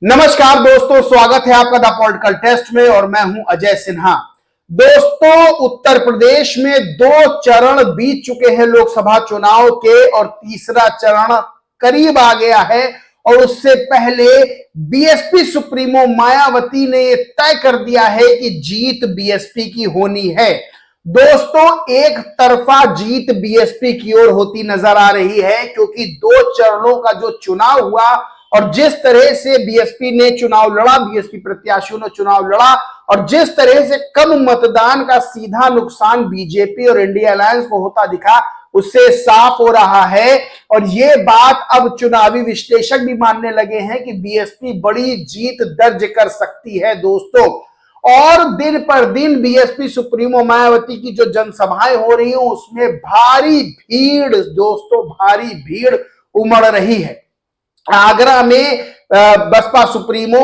नमस्कार दोस्तों, स्वागत है आपका द पॉलिटिकल टेस्ट में और मैं हूं अजय सिन्हा। दोस्तों, उत्तर प्रदेश में 2 चरण बीत चुके हैं लोकसभा चुनाव के और तीसरा चरण करीब आ गया है। और उससे पहले बीएसपी सुप्रीमो मायावती ने यह तय कर दिया है कि जीत बीएसपी की होनी है। दोस्तों, एक तरफा जीत बीएसपी की ओर होती नजर आ रही है, क्योंकि 2 चरणों का जो चुनाव हुआ और जिस तरह से बीएसपी ने चुनाव लड़ा, बीएसपी प्रत्याशियों ने चुनाव लड़ा और जिस तरह से कम मतदान का सीधा नुकसान बीजेपी और इंडिया अलायंस को होता दिखा, उससे साफ हो रहा है। और ये बात अब चुनावी विश्लेषक भी मानने लगे हैं कि बीएसपी बड़ी जीत दर्ज कर सकती है दोस्तों। और दिन पर दिन बीएसपी सुप्रीमो मायावती की जो जनसभाएं हो रही हैं, उसमें भारी भीड़ दोस्तों, भारी भीड़ उमड़ रही है। आगरा में बसपा सुप्रीमो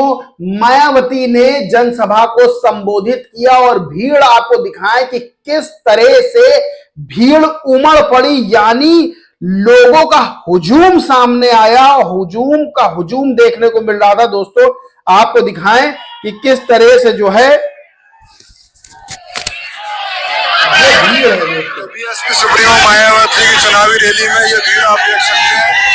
मायावती ने जनसभा को संबोधित किया और भीड़ आपको दिखाएं कि किस तरह से भीड़ उमड़ पड़ी, यानी लोगों का हुजूम सामने आया। हुजूम का हुजूम देखने को मिल रहा था दोस्तों। आपको दिखाएं कि किस तरह से जो है भीड़ है दोस्तों। बीएसपी सुप्रीमो मायावती की चुनावी रैली में ये भीड़ आप देख सकते हैं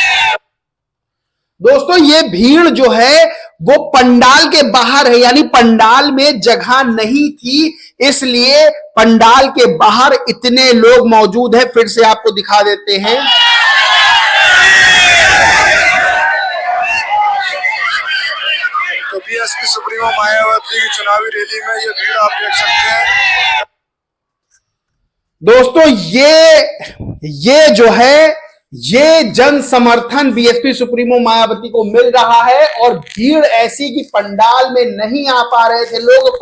दोस्तों। ये भीड़ जो है वो पंडाल के बाहर है, यानी पंडाल में जगह नहीं थी, इसलिए पंडाल के बाहर इतने लोग मौजूद हैं। फिर से आपको दिखा देते हैं। तो बीएसपी सुप्रीमो मायावती की चुनावी रैली में ये भीड़ आप देख सकते हैं दोस्तों। ये जो है, ये जन समर्थन बीएसपी सुप्रीमो मायावती को मिल रहा है और भीड़ ऐसी कि पंडाल में नहीं आ पा रहे थे लोग।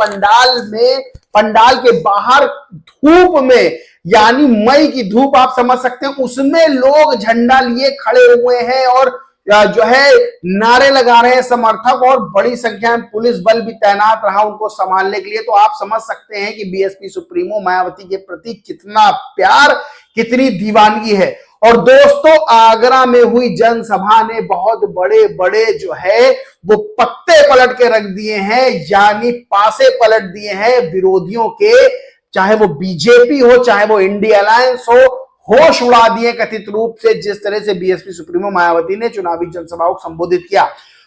पंडाल के बाहर धूप में, यानी मई की धूप आप समझ सकते हैं, उसमें लोग झंडा लिए खड़े हुए हैं और जो है नारे लगा रहे हैं समर्थक। और बड़ी संख्या में पुलिस बल भी तैनात रहा उनको संभालने के लिए। तो आप समझ सकते हैं कि बीएसपी सुप्रीमो मायावती के प्रति कितना प्यार, कितनी दीवानगी है। और दोस्तों, आगरा में हुई जनसभा ने बहुत बड़े बड़े जो है वो पत्ते पलट के रख दिए हैं, यानी पासे पलट दिए हैं विरोधियों के, चाहे वो बीजेपी हो चाहे वो इंडिया अलायंस हो। होश उड़ा दिए कथित रूप से जिस तरह से बीएसपी सुप्रीमो मायावती ने चुनावी जनसभाओं को संबोधित किया।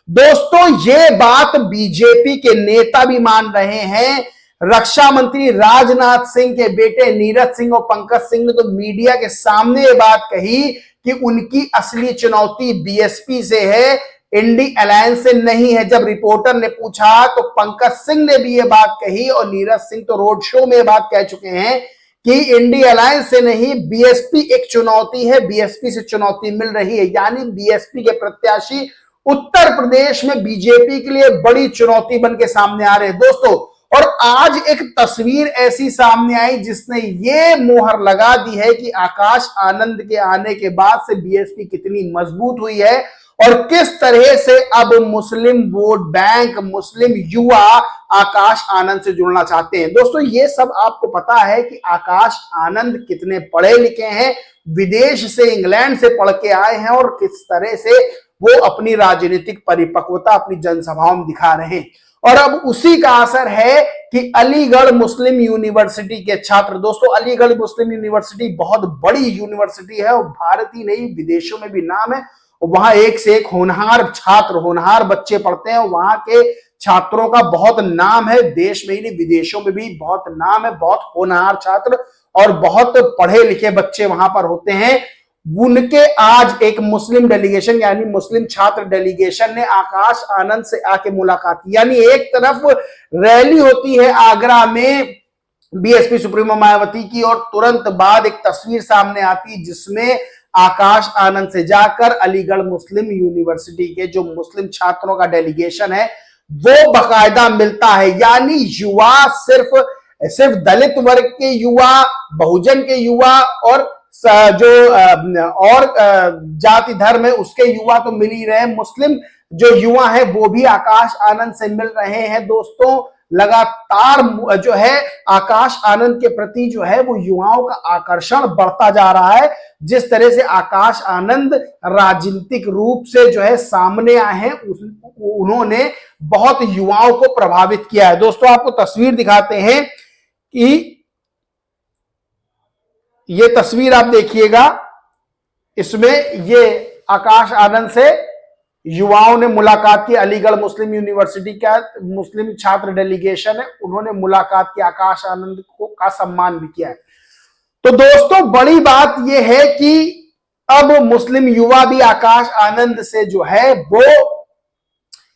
दोस्तों, ये बात बीजेपी के नेता भी मान रहे हैं। रक्षा मंत्री राजनाथ सिंह के बेटे नीरज सिंह और पंकज सिंह ने तो मीडिया के सामने ये बात कही कि उनकी असली चुनौती बीएसपी से है, इंडी अलायंस से नहीं है। जब रिपोर्टर ने पूछा तो पंकज सिंह ने भी ये बात कही और नीरज सिंह तो रोड शो में बात कह चुके हैं कि इंडी अलायंस से नहीं, बीएसपी एक चुनौती है, बीएसपी से चुनौती मिल रही है। यानी बीएसपी के प्रत्याशी उत्तर प्रदेश में बीजेपी के लिए बड़ी चुनौती बन के सामने आ रहे हैं दोस्तों। और आज एक तस्वीर ऐसी सामने आई जिसने ये मोहर लगा दी है कि आकाश आनंद के आने के बाद से बीएसपी कितनी मजबूत हुई है और किस तरह से अब मुस्लिम वोट बैंक, मुस्लिम युवा आकाश आनंद से जुड़ना चाहते हैं। दोस्तों, ये सब आपको पता है कि आकाश आनंद कितने पढ़े लिखे हैं, विदेश से, इंग्लैंड से पढ़ के आए हैं और किस तरह से वो अपनी राजनीतिक परिपक्वता अपनी जनसभाओं में दिखा रहे हैं। और अब उसी का असर है कि अलीगढ़ मुस्लिम यूनिवर्सिटी के छात्र, दोस्तों अलीगढ़ मुस्लिम यूनिवर्सिटी बहुत बड़ी यूनिवर्सिटी है और भारत ही नहीं विदेशों में भी नाम है। वहां एक से एक होनहार छात्र, होनहार बच्चे पढ़ते हैं। वहां के छात्रों का बहुत नाम है, देश में ही नहीं विदेशों में भी बहुत नाम है। बहुत होनहार छात्र और बहुत पढ़े लिखे बच्चे वहां पर होते हैं। उनके आज एक मुस्लिम डेलीगेशन, यानी मुस्लिम छात्र डेलीगेशन ने आकाश आनंद से आके मुलाकात की। यानी एक तरफ रैली होती है आगरा में बीएसपी सुप्रीमो मायावती की और तुरंत बाद एक तस्वीर सामने आती जिसमें आकाश आनंद से जाकर अलीगढ़ मुस्लिम यूनिवर्सिटी के जो मुस्लिम छात्रों का डेलीगेशन है वो बकायदा मिलता है। यानी युवा सिर्फ दलित वर्ग के युवा, बहुजन के युवा और जो और जाति धर्म है उसके युवा तो मिल ही रहे, मुस्लिम जो युवा है वो भी आकाश आनंद से मिल रहे हैं दोस्तों। लगातार जो है आकाश आनंद के प्रति जो है वो युवाओं का आकर्षण बढ़ता जा रहा है। जिस तरह से आकाश आनंद राजनीतिक रूप से जो है सामने आए हैं, उन्होंने बहुत युवाओं को प्रभावित किया है। दोस्तों आपको तस्वीर दिखाते हैं कि ये तस्वीर आप देखिएगा, इसमें ये आकाश आनंद से युवाओं ने मुलाकात की। अलीगढ़ मुस्लिम यूनिवर्सिटी का मुस्लिम छात्र डेलीगेशन है, उन्होंने मुलाकात की, आकाश आनंद को का सम्मान भी किया है। तो दोस्तों बड़ी बात यह है कि अब मुस्लिम युवा भी आकाश आनंद से जो है वो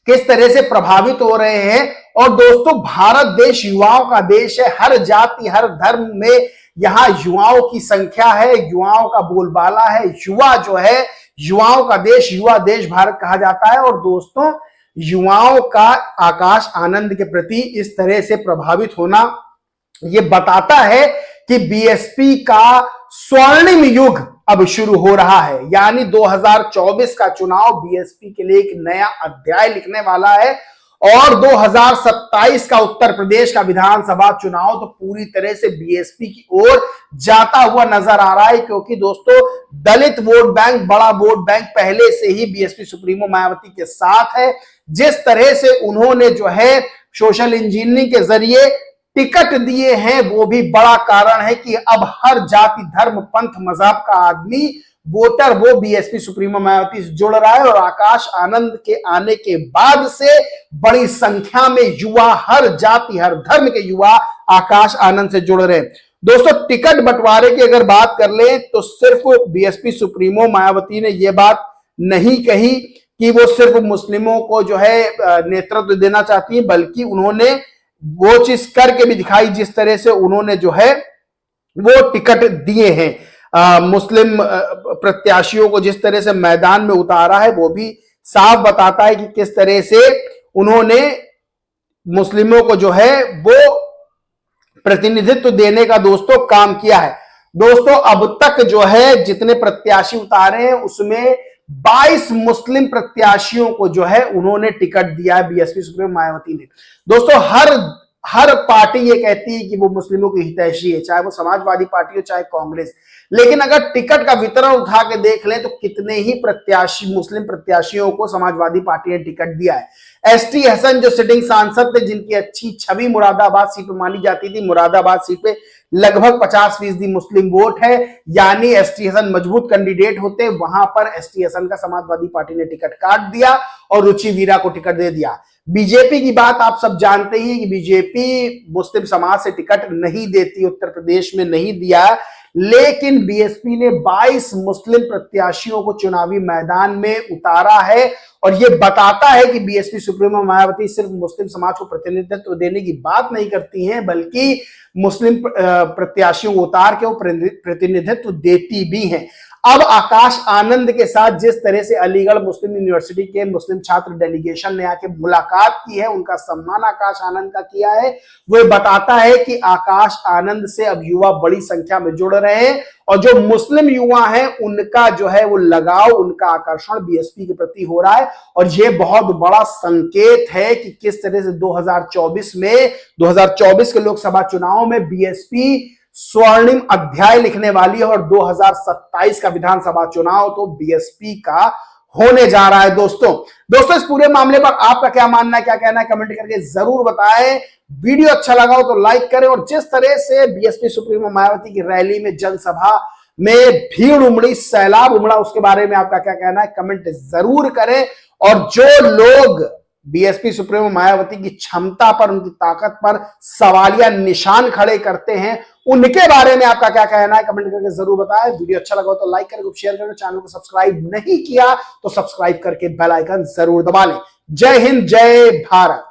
किस तरह से प्रभावित हो रहे हैं। और दोस्तों भारत देश युवाओं का देश है, हर जाति हर धर्म में यहां युवाओं की संख्या है, युवाओं का बोलबाला है। युवा जो है, युवाओं का देश, युवा देश भारत कहा जाता है। और दोस्तों युवाओं का आकाश आनंद के प्रति इस तरह से प्रभावित होना यह बताता है कि बीएसपी का स्वर्णिम युग अब शुरू हो रहा है। यानी 2024 का चुनाव बीएसपी के लिए एक नया अध्याय लिखने वाला है। और 2027 का उत्तर प्रदेश का विधानसभा चुनाव तो पूरी तरह से बीएसपी की ओर जाता हुआ नजर आ रहा है, क्योंकि दोस्तों दलित वोट बैंक, बड़ा वोट बैंक पहले से ही बीएसपी सुप्रीमो मायावती के साथ है। जिस तरह से उन्होंने जो है सोशल इंजीनियरिंग के जरिए टिकट दिए हैं, वो भी बड़ा कारण है कि अब हर जाति धर्म पंथ मजहब का आदमी वोटर वो बीएसपी सुप्रीमो मायावती से जुड़ रहा है। और आकाश आनंद के आने के बाद से बड़ी संख्या में युवा, हर जाति हर धर्म के युवा आकाश आनंद से जुड़ रहे हैं। दोस्तों टिकट बंटवारे की अगर बात कर लें तो सिर्फ बीएसपी सुप्रीमो मायावती ने यह बात नहीं कही कि वो सिर्फ मुस्लिमों को जो है नेतृत्व देना चाहती है, बल्कि उन्होंने वो चीज करके भी दिखाई, जिस तरह से उन्होंने जो है वो टिकट दिए हैं। मुस्लिम प्रत्याशियों को जिस तरह से मैदान में उतारा है, वो भी साफ बताता है कि किस तरह से उन्होंने मुस्लिमों को जो है वो प्रतिनिधित्व देने का दोस्तों काम किया है। दोस्तों अब तक जो है जितने प्रत्याशी उतारे हैं उसमें 22 मुस्लिम प्रत्याशियों को जो है उन्होंने टिकट दिया है बीएसपी सुप्रीमो मायावती ने। दोस्तों हर पार्टी ये कहती है कि वो मुस्लिमों की हितैषी है, चाहे वो समाजवादी पार्टी हो चाहे कांग्रेस। लेकिन अगर टिकट का वितरण उठा के देख लें तो कितने ही प्रत्याशी, मुस्लिम प्रत्याशियों को समाजवादी पार्टी ने टिकट दिया है। एसटी हसन जो सिटिंग सांसद थे, जिनकी अच्छी छवि मुरादाबाद सीट पे मानी जाती थी, मुरादाबाद सीट पे लगभग 50% मुस्लिम वोट है, यानी एसटी हसन मजबूत कैंडिडेट होते। वहां पर एसटी हसन का समाजवादी पार्टी ने टिकट काट दिया और रुचि वीरा को टिकट दे दिया। बीजेपी की बात आप सब जानते ही कि बीजेपी मुस्लिम समाज से टिकट नहीं देती, उत्तर प्रदेश में नहीं दिया। लेकिन बीएसपी ने 22 मुस्लिम प्रत्याशियों को चुनावी मैदान में उतारा है। और यह बताता है कि बीएसपी सुप्रीमो मायावती सिर्फ मुस्लिम समाज को प्रतिनिधित्व देने की बात नहीं करती हैं, बल्कि मुस्लिम प्रत्याशियों को उतार के वो प्रतिनिधित्व देती भी हैं। अब आकाश आनंद के साथ जिस तरह से अलीगढ़ मुस्लिम यूनिवर्सिटी के मुस्लिम छात्र डेलीगेशन ने आके मुलाकात की है, उनका सम्मान आकाश आनंद का किया है, वो बताता है कि आकाश आनंद से अब युवा बड़ी संख्या में जुड़ रहे हैं। और जो मुस्लिम युवा हैं उनका जो है वो लगाव, उनका आकर्षण बीएसपी के प्रति हो रहा है। और ये बहुत बड़ा संकेत है कि किस तरह से 2024 के लोकसभा चुनाव में बीएसपी स्वर्णिम अध्याय लिखने वाली है। और 2027 का विधानसभा चुनाव तो बीएसपी का होने जा रहा है। दोस्तों इस पूरे मामले पर आपका क्या मानना है, क्या कहना है, कमेंट करके जरूर बताएं। वीडियो अच्छा लगा हो तो लाइक करें। और जिस तरह से बीएसपी सुप्रीमो मायावती की रैली में, जनसभा में भीड़ उमड़ी, सैलाब उमड़ा, उसके बारे में आपका क्या कहना है, कमेंट जरूर करें। और जो लोग बीएसपी सुप्रीमो मायावती की क्षमता पर, उनकी ताकत पर सवालिया निशान खड़े करते हैं, उनके बारे में आपका क्या कहना है, कमेंट करके जरूर बताएं। वीडियो अच्छा लगा हो तो लाइक करें, शेयर करें, चैनल को सब्सक्राइब नहीं किया तो सब्सक्राइब करके बेल आइकन जरूर दबा लें। जय हिंद, जय भारत।